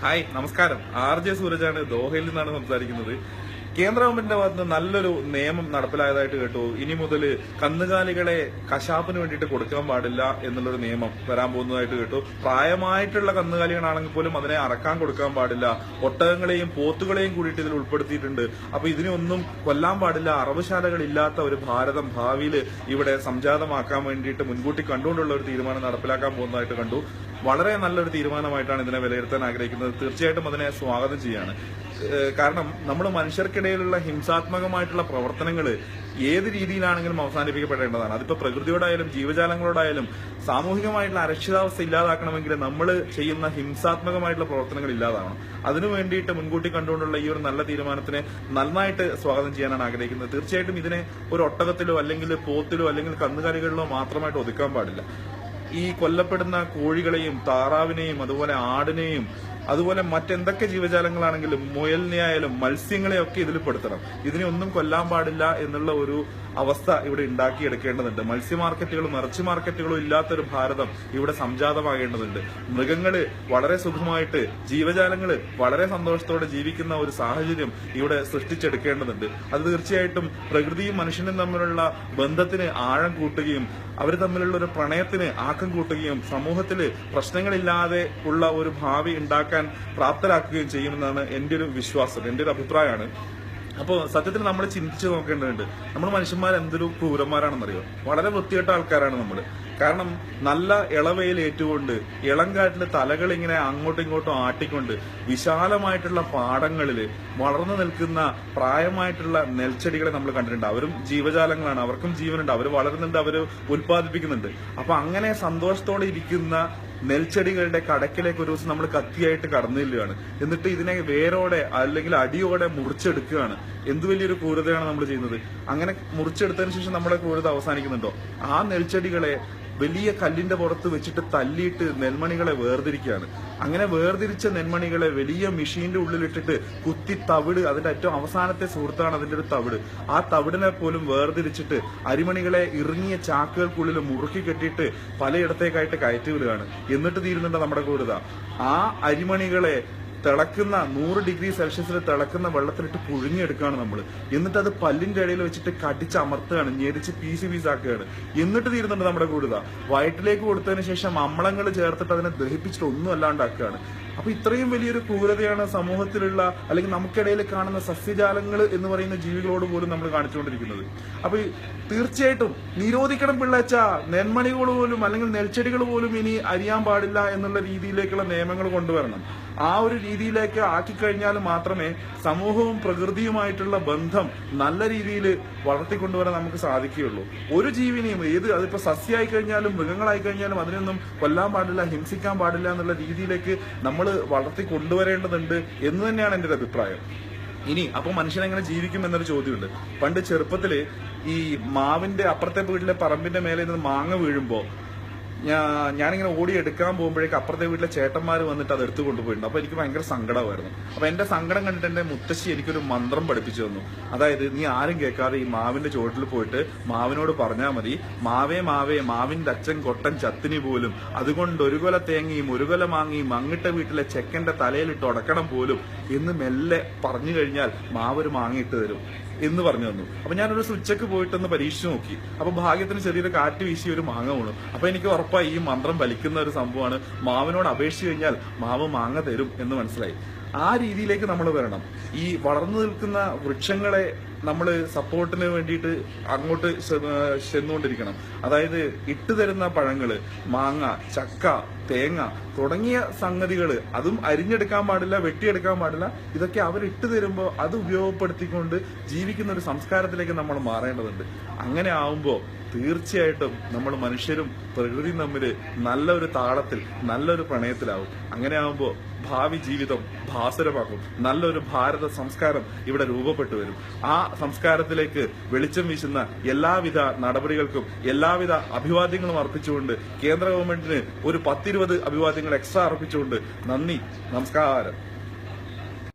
Hi, നമസ്കാരം. RJ സൂരജാണ്, ദോഹയിൽ നിന്നാണ് സംസാരിക്കുന്നത്. കേന്ദ്ര ഗവൺമെന്റിന്റെ ഭാഗത്ത് നല്ലൊരു നിയമം നടപ്പിലായതായിട്ട് കേട്ടു. ഇനി മുതൽ കന്നുകാലികളെ കശാപ്പിന് വേണ്ടിയിട്ട് കൊടുക്കാൻ പാടില്ല എന്നുള്ളൊരു നിയമം വരാൻ പോകുന്നതായിട്ട് കേട്ടു. പ്രായമായിട്ടുള്ള കന്നുകാലികളാണെങ്കിൽ പോലും അതിനെ അറക്കാൻ കൊടുക്കാൻ പാടില്ല. ഒട്ടകങ്ങളെയും പോത്തുകളെയും കൂടിയിട്ട് ഇതിൽ ഉൾപ്പെടുത്തിയിട്ടുണ്ട്. അപ്പൊ ഇതിനൊന്നും കൊല്ലാൻ പാടില്ല. അറവുശാലകൾ ഇല്ലാത്ത ഒരു ഭാരതം ഭാവിയിൽ ഇവിടെ സംജാതമാക്കാൻ വേണ്ടിയിട്ട് മുൻകൂട്ടി കണ്ടുകൊണ്ടുള്ള ഒരു തീരുമാനം നടപ്പിലാക്കാൻ പോകുന്നതായിട്ട് കണ്ടു. വളരെ നല്ലൊരു തീരുമാനമായിട്ടാണ് ഇതിനെ വിലയിരുത്താൻ ആഗ്രഹിക്കുന്നത്. തീർച്ചയായിട്ടും അതിനെ സ്വാഗതം ചെയ്യാണ്. കാരണം നമ്മൾ മനുഷ്യർക്കിടയിലുള്ള ഹിംസാത്മകമായിട്ടുള്ള പ്രവർത്തനങ്ങൾ ഏത് രീതിയിലാണെങ്കിലും അവസാനിപ്പിക്കപ്പെടേണ്ടതാണ്. അതിപ്പോ പ്രകൃതിയോടായാലും ജീവജാലങ്ങളോടായാലും സാമൂഹികമായിട്ടുള്ള അരക്ഷിതാവസ്ഥ ഇല്ലാതാക്കണമെങ്കിൽ നമ്മൾ ചെയ്യുന്ന ഹിംസാത്മകമായിട്ടുള്ള പ്രവർത്തനങ്ങൾ ഇല്ലാതാവണം. അതിനു വേണ്ടിയിട്ട് മുൻകൂട്ടി കണ്ടുകൊണ്ടുള്ള ഈ ഒരു നല്ല തീരുമാനത്തിനെ നന്നായിട്ട് സ്വാഗതം ചെയ്യാനാണ് ആഗ്രഹിക്കുന്നത്. തീർച്ചയായിട്ടും ഇതിനെ ഒരു ഒട്ടകത്തിലോ അല്ലെങ്കിൽ പോത്തിലോ അല്ലെങ്കിൽ കന്നുകാലികളിലോ മാത്രമായിട്ട് ഒതുക്കാൻ പാടില്ല. ഈ കൊല്ലപ്പെടുന്ന കോഴികളെയും താറാവിനെയും അതുപോലെ ആടിനെയും അതുപോലെ മറ്റെന്തൊക്കെ ജീവജാലങ്ങളാണെങ്കിലും മുയലിനെയായാലും മത്സ്യങ്ങളെയൊക്കെ ഇതിൽ പെടുത്തണം. ഇതിനെ ഒന്നും കൊല്ലാൻ പാടില്ല എന്നുള്ള ഒരു അവസ്ഥ ഇവിടെ ഉണ്ടാക്കിയെടുക്കേണ്ടതുണ്ട്. മത്സ്യ മാർക്കറ്റുകളും ഇറച്ചി മാർക്കറ്റുകളും ഇല്ലാത്തൊരു ഭാരതം ഇവിടെ സംജാതമാകേണ്ടതുണ്ട്. മൃഗങ്ങള് വളരെ സുഖമായിട്ട് ജീവജാലങ്ങള് വളരെ സന്തോഷത്തോടെ ജീവിക്കുന്ന ഒരു സാഹചര്യം ഇവിടെ സൃഷ്ടിച്ചെടുക്കേണ്ടതുണ്ട്. അത് തീർച്ചയായിട്ടും പ്രകൃതിയും മനുഷ്യനും തമ്മിലുള്ള ബന്ധത്തിന് ആഴം കൂട്ടുകയും അവർ തമ്മിലുള്ള ഒരു പ്രണയത്തിന് ആക്കം കൂട്ടുകയും സമൂഹത്തിൽ പ്രശ്നങ്ങളില്ലാതെ ഉള്ള ഒരു ഭാവി ഉണ്ടാക്കാൻ പ്രാപ്തരാക്കുകയും ചെയ്യുമെന്നാണ് എന്റെ ഒരു വിശ്വാസം, എന്റെ ഒരു അഭിപ്രായമാണ്. അപ്പോൾ സത്യത്തിൽ നമ്മൾ ചിന്തിച്ചു നോക്കേണ്ടതുണ്ട്. നമ്മൾ മനുഷ്യന്മാർ എന്തൊരു ക്രൂരന്മാരാണെന്നറിയോ? വളരെ വൃത്തികെട്ട ആൾക്കാരാണ് നമ്മൾ. കാരണം നല്ല ഇളവയിൽ ഏറ്റുകൊണ്ട് ഇളംകാട്ടില് തലകൾ ഇങ്ങനെ അങ്ങോട്ടും ഇങ്ങോട്ടും ആട്ടിക്കൊണ്ട് വിശാലമായിട്ടുള്ള പാടങ്ങളിൽ വളർന്നു നിൽക്കുന്ന പ്രായമായിട്ടുള്ള നെൽച്ചെടികളെ നമ്മൾ കണ്ടിട്ടുണ്ട്. അവരും ജീവജാലങ്ങളാണ്, അവർക്കും ജീവനുണ്ട്, അവർ വളരുന്നുണ്ട്, അവർ ഉൽപ്പാദിപ്പിക്കുന്നുണ്ട്. അപ്പൊ അങ്ങനെ സന്തോഷത്തോടെ ഇരിക്കുന്ന നെൽച്ചെടികളുടെ കടക്കിലേക്ക് ഒരു ദിവസം നമ്മൾ കത്തിയായിട്ട് കടന്നില്ലാണ്. എന്നിട്ട് ഇതിനെ വേരോടെ അല്ലെങ്കിൽ അടിയോടെ മുറിച്ചെടുക്കുകയാണ്. എന്ത് വലിയൊരു ക്രൂരതയാണ് നമ്മൾ ചെയ്യുന്നത്. അങ്ങനെ മുറിച്ചെടുത്തതിന് ശേഷം നമ്മുടെ ക്രൂരത അവസാനിക്കുന്നുണ്ടോ? ആ നെൽച്ചെടികളെ വലിയ കല്ലിന്റെ പുറത്ത് വെച്ചിട്ട് തല്ലിയിട്ട് നെൽമണികളെ വേർതിരിക്കുകയാണ്. അങ്ങനെ വേർതിരിച്ച നെൽമണികളെ വലിയ മെഷീന്റെ ഉള്ളിലിട്ടിട്ട് കുത്തി തവിട്, അതിന്റെ ഏറ്റവും അവസാനത്തെ സുഹൃത്താണ് അതിന്റെ ഒരു തവിട്. ആ തവിടിനെ പോലും വേർതിരിച്ചിട്ട് അരിമണികളെ ഇറങ്ങിയ ചാക്കുകൾക്കുള്ളിൽ മുറുക്കി കെട്ടിയിട്ട് പലയിടത്തേക്കായിട്ട് കയറ്റി വിടുകയാണ്. എന്നിട്ട് തീരുന്നുണ്ട് നമ്മുടെ ക്രൂരത. ആ അരിമണികളെ തിളക്കുന്ന 100 ഡിഗ്രി സെൽഷ്യസിൽ തിളക്കുന്ന വെള്ളത്തിലിട്ട് പുഴുങ്ങിയെടുക്കുകയാണ് നമ്മൾ. എന്നിട്ട് അത് പല്ലിന്റെ ഇടയിൽ വെച്ചിട്ട് കടിച്ചമർത്തുകയാണ്, ഞെരിച്ച് പീസാക്കുകയാണ്. എന്നിട്ട് തീരുന്നുണ്ട് നമ്മുടെ ക്രൂരത. വയറ്റിലേക്ക് കൊടുത്തതിന് ശേഷം അമ്ലങ്ങൾ ചേർത്തിട്ട് അതിനെ ദഹിപ്പിച്ചിട്ട് ഒന്നും അല്ലാണ്ടാക്കുകയാണ്. അപ്പൊ ഇത്രയും വലിയൊരു ക്രൂരതയാണ് സമൂഹത്തിലുള്ള അല്ലെങ്കിൽ നമുക്കിടയിൽ കാണുന്ന സസ്യജാലങ്ങൾ എന്ന് പറയുന്ന ജീവികളോട് പോലും നമ്മൾ കാണിച്ചുകൊണ്ടിരിക്കുന്നത്. അപ്പൊ തീർച്ചയായിട്ടും നിരോധിക്കണം പിള്ളേച്ച. നെന്മണികൾ പോലും അല്ലെങ്കിൽ നെൽച്ചെടികൾ പോലും ഇനി അരിയാൻ പാടില്ല എന്നുള്ള രീതിയിലേക്കുള്ള നിയമങ്ങൾ കൊണ്ടുവരണം. ആ ഒരു രീതിയിലേക്ക് ആക്കിക്കഴിഞ്ഞാൽ മാത്രമേ സമൂഹവും പ്രകൃതിയുമായിട്ടുള്ള ബന്ധം നല്ല രീതിയിൽ വളർത്തിക്കൊണ്ടുവരാൻ നമുക്ക് സാധിക്കുകയുള്ളൂ. ഒരു ജീവിനെയും അതിപ്പോ സസ്യമായി കഴിഞ്ഞാലും മൃഗങ്ങളായി കഴിഞ്ഞാലും അതിനൊന്നും കൊല്ലാൻ പാടില്ല, ഹിംസിക്കാൻ പാടില്ല എന്നുള്ള രീതിയിലേക്ക് നമ്മൾ വളർത്തി കൊണ്ടുവരേണ്ടതുണ്ട് എന്ന് തന്നെയാണ് എന്റെ ഒരു അഭിപ്രായം. ഇനി അപ്പൊ മനുഷ്യൻ എങ്ങനെ ജീവിക്കും എന്നൊരു ചോദ്യമുണ്ട്. പണ്ട് ചെറുപ്പത്തില് ഈ മാവിന്റെ അപ്പുറത്തെ വീട്ടിലെ പറമ്പിന്റെ മേലെ നിന്ന് മാങ്ങ വീഴുമ്പോ ഞാനിങ്ങനെ ഓടി എടുക്കാൻ പോകുമ്പോഴേക്ക് അപ്പുറത്തെ വീട്ടിലെ ചേട്ടന്മാർ വന്നിട്ട് അത് എടുത്തു കൊണ്ടുപോയിട്ടുണ്ട്. അപ്പൊ എനിക്ക് ഭയങ്കര സങ്കടമായിരുന്നു. അപ്പൊ എന്റെ സങ്കടം കണ്ടിട്ട് എന്റെ മുത്തശ്ശി എനിക്കൊരു മന്ത്രം പഠിപ്പിച്ചു തന്നു. അതായത് നീ ആരും കേൾക്കാതെ ഈ മാവിന്റെ ചുവട്ടിൽ പോയിട്ട് മാവിനോട് പറഞ്ഞാൽ മതി, മാവേ മാവേ മാവിന്റെ അച്ഛൻ കൊട്ടൻ ചത്തിനി പോലും, അതുകൊണ്ട് ഒരു കൊല തേങ്ങയും ഒരു കൊല മാങ്ങിയും അങ്ങിട്ട വീട്ടിലെ ചെക്കന്റെ തലയിലിട്ട് ഉടക്കണം പോലും എന്ന് മെല്ലെ പറഞ്ഞു കഴിഞ്ഞാൽ മാവൊരു മാങ്ങിയിട്ട് തരും എന്ന് പറഞ്ഞു തന്നു. അപ്പൊ ഞാനൊരു സ്വിച്ചക്ക് പോയിട്ടൊന്ന് പരീക്ഷിച്ചു നോക്കി. അപ്പൊ ഭാഗ്യത്തിന് ചെറിയൊരു കാറ്റ് വീശി ഒരു മാങ്ങ വീണു. അപ്പൊ എനിക്ക് ഉറപ്പായി ഈ മന്ത്രം ഫലിക്കുന്ന ഒരു സംഭവമാണ്. മാവിനോട് അപേക്ഷിച്ചു കഴിഞ്ഞാൽ മാവ് മാങ്ങ തരും എന്ന് മനസ്സിലായി. ആ രീതിയിലേക്ക് നമ്മൾ വരണം. ഈ വളർന്നു നിൽക്കുന്ന വൃക്ഷങ്ങളെ നമ്മൾ സപ്പോർട്ടിന് വേണ്ടിയിട്ട് അങ്ങോട്ട് ചെന്നുകൊണ്ടിരിക്കണം. അതായത് ഇട്ടുതരുന്ന പഴങ്ങള്, മാങ്ങ, ചക്ക, തേങ്ങ തുടങ്ങിയ സംഗതികൾ അതും അരിഞ്ഞെടുക്കാൻ പാടില്ല, വെട്ടിയെടുക്കാൻ പാടില്ല. ഇതൊക്കെ അവർ ഇട്ടു തരുമ്പോൾ അത് ഉപയോഗപ്പെടുത്തിക്കൊണ്ട് ജീവിക്കുന്ന ഒരു സംസ്കാരത്തിലേക്ക് നമ്മൾ മാറേണ്ടതുണ്ട്. അങ്ങനെ ആവുമ്പോൾ തീർച്ചയായിട്ടും നമ്മൾ മനുഷ്യരും പ്രകൃതിയും തമ്മിൽ നല്ലൊരു താളത്തിൽ നല്ലൊരു പ്രണയത്തിലാവും. അങ്ങനെ ആവുമ്പോൾ ഭാവി ജീവിതം ഭാസുരമാക്കും. നല്ലൊരു ഭാരത സംസ്കാരം ഇവിടെ രൂപപ്പെട്ടു വരും. ആ സംസ്കാരത്തിലേക്ക് വെളിച്ചം വീശുന്ന എല്ലാവിധ നടപടികൾക്കും എല്ലാവിധ അഭിവാദ്യങ്ങളും അർപ്പിച്ചുകൊണ്ട് കേന്ദ്ര ഗവൺമെന്റിന് ഒരു 10-20 അഭിവാദ്യങ്ങൾ എക്സ്ട്രാ അർപ്പിച്ചുകൊണ്ട് നന്ദി, നമസ്കാരം.